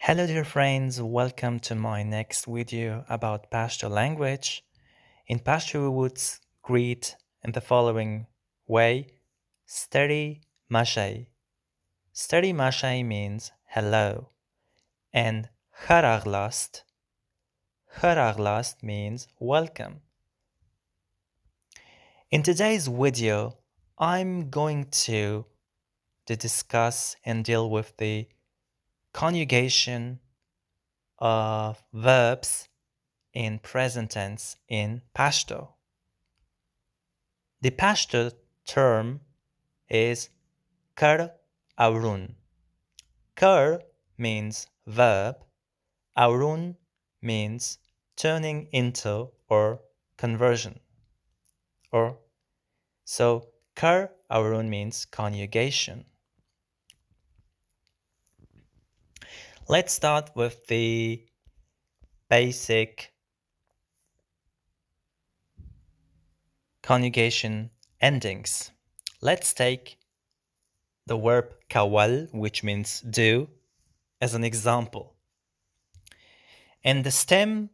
Hello dear friends, welcome to my next video about Pashto language. In Pashto we would greet in the following way: Steady Mashay. Steady Mashay means hello, and Haraglast means welcome. In today's video, I'm going to discuss and deal with the conjugation of verbs in present tense in Pashto. The Pashto term is kar aurun. Kar means verb, aurun means turning into or conversion. So kar aurun means conjugation. Let's start with the basic conjugation endings. Let's take the verb kawal, which means do, as an example. And the stem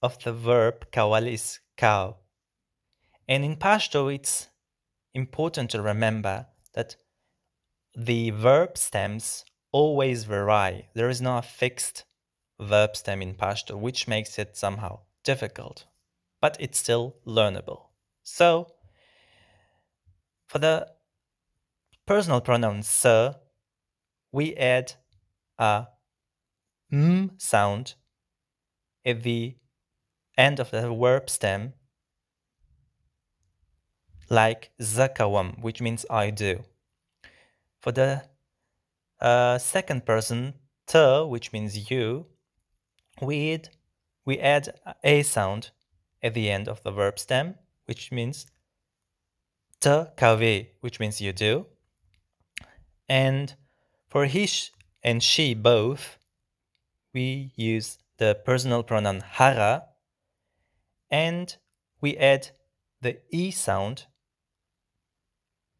of the verb kawal is cow. And in Pashto, it's important to remember that the verb stems always vary. There is no fixed verb stem in Pashto, which makes it somehow difficult, but it's still learnable. So, for the personal pronoun se, we add a m sound at the end of the verb stem, like zakawam, which means I do. For the second person, te, which means you, we add a sound at the end of the verb stem, which means te kave, which means you do. And for he and she both, we use the personal pronoun hara, and we add the e sound,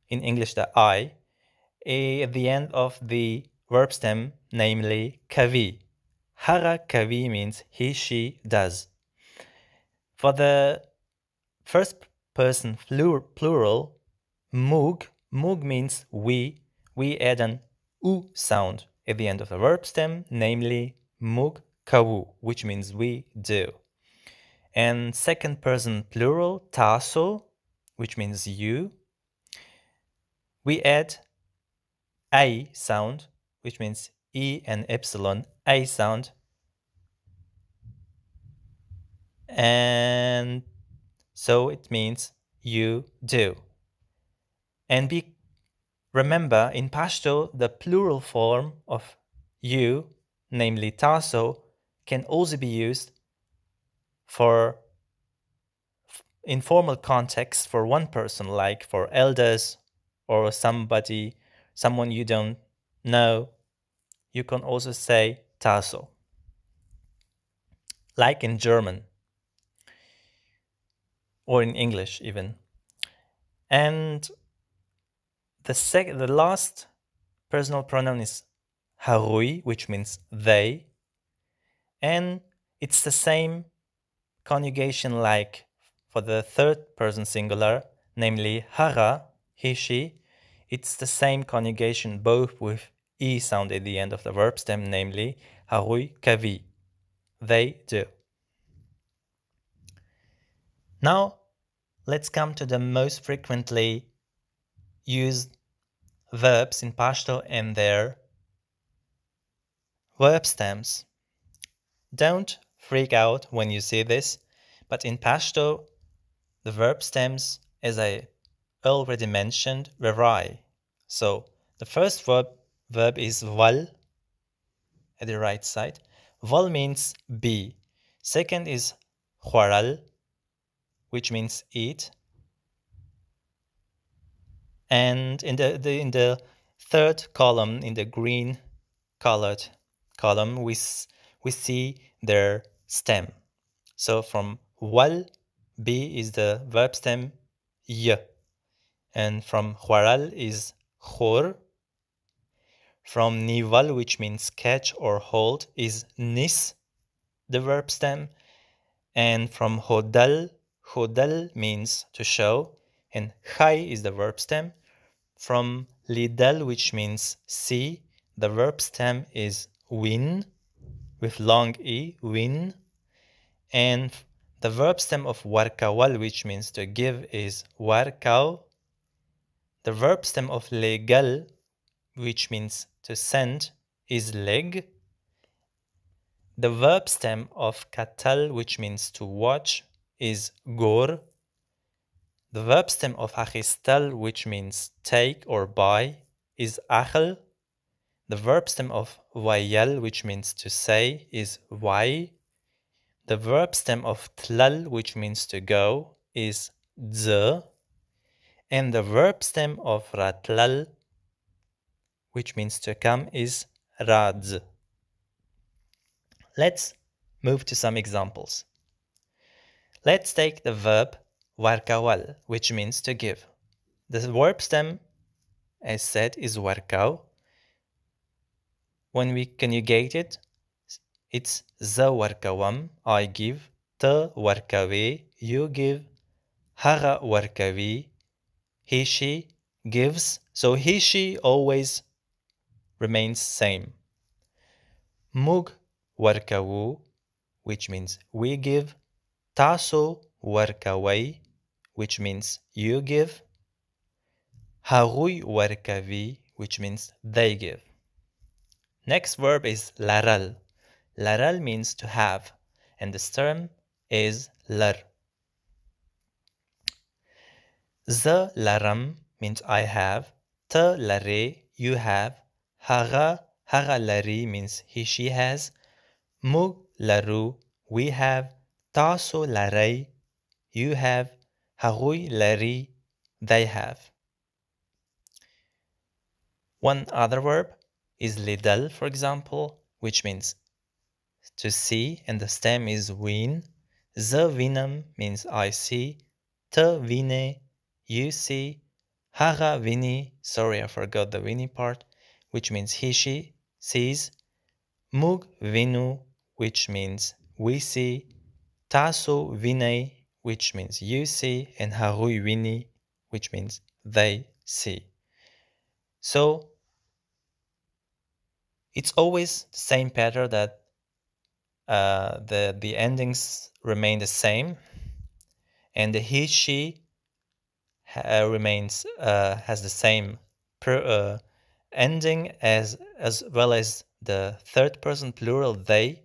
in English the I, at the end of the verb stem, namely kavi. Hara kavi means he, she, does. For the first person plural, mug means we add an u sound at the end of the verb stem, namely mug kawu, which means we do. And second person plural, taso, which means you, we add a sound, which means e and epsilon, a sound, and so it means you do. And remember, in Pashto, the plural form of you, namely taso, can also be used for informal context for one person, like for elders or someone you don't know. You can also say taso, like in German or in English even. And the last personal pronoun is harui, which means they, and it's the same conjugation like for the third person singular, namely hara, he, she. It's the same conjugation both with e sound at the end of the verb stem, namely harui kavi, they do. Now let's come to the most frequently used verbs in Pashto and their verb stems. Don't freak out when you see this, but in Pashto, the verb stems, as I already mentioned, vary. So the first verb is val at the right side. Val means be. Second is huaral, which means eat. And in the third column, in the green colored column, we see their stem. So from wal, be is the verb stem y, and from huaral is hor. From nival, which means catch or hold, is nis, the verb stem. And from hodal, hodal means to show, and chai is the verb stem. From lidal, which means see, the verb stem is win, with long e, win. And the verb stem of warkawal, which means to give, is warkaw. The verb stem of legal, which means to send, is leg. The verb stem of katal, which means to watch, is gor. The verb stem of achistal, which means take or buy, is achel. The verb stem of wayal, which means to say, is way. The verb stem of tlal, which means to go, is z. And the verb stem of ratlal, which means to come, is radz. Let's move to some examples. Let's take the verb warkawal, which means to give. The verb stem, as said, is warkaw. When we conjugate it, it's za warkawam, I give, ta warkawe, you give, haga warkawi, he, she gives. So he, she always remains same. Mug warkawu, which means we give, taso warkawai, which means you give, harui warkavi, which means they give. Next verb is laral. Laral means to have, and this term is lar. Z laram means I have, ta lare, you have, haga lari means he, she has, mug laru, we have, taso larai, you have, harui lari, they have. One other verb is lidal, for example, which means to see, and the stem is win. The vinam means I see. Te vine, you see. Haga vini, sorry, I forgot the vini part, which means he, she sees. Mug vinu, which means we see. Taso vine, which means you see. And harui vini, which means they see. So it's always the same pattern that the endings remain the same, and the he, she remains has the same ending as well as the third person plural they.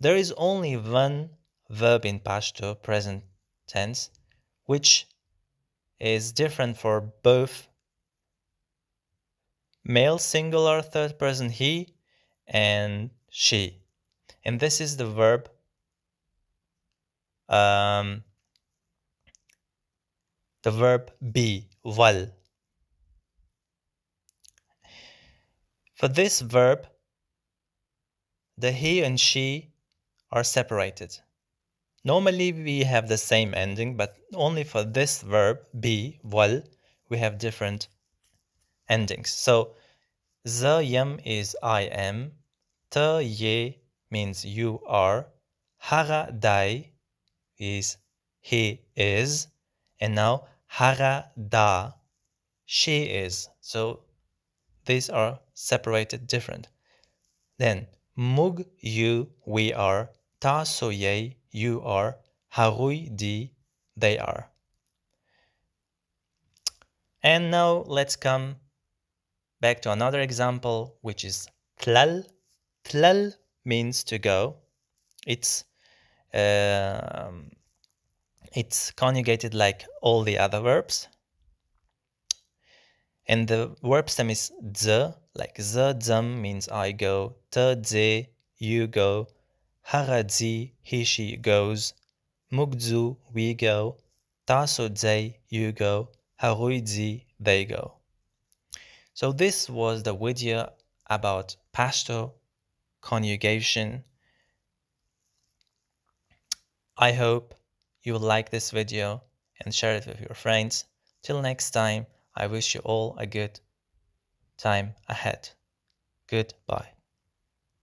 There is only one verb in Pashto, present tense, which is different for both male singular third person he and she, and this is the verb be, wal. For this verb, the he and she are separated. Normally we have the same ending, but only for this verb, be, wal, we have different endings. So, the yam is I am, te ye means you are, hara dai is he is, and now hara da, she is. So these are separated different. Then mug you, we are, ta so ye, you are, harui di, they are. And now let's come back to another example, which is tlal. Tlal means to go. It's conjugated like all the other verbs. And the verb stem is z, like z dzam means I go, te dze, you go, haradzi, he, she goes, mugdzu, we go, taso dze, you go, haruidzi, they go. So this was the video about Pashto conjugation. I hope you will like this video and share it with your friends. Till next time, I wish you all a good time ahead. Goodbye.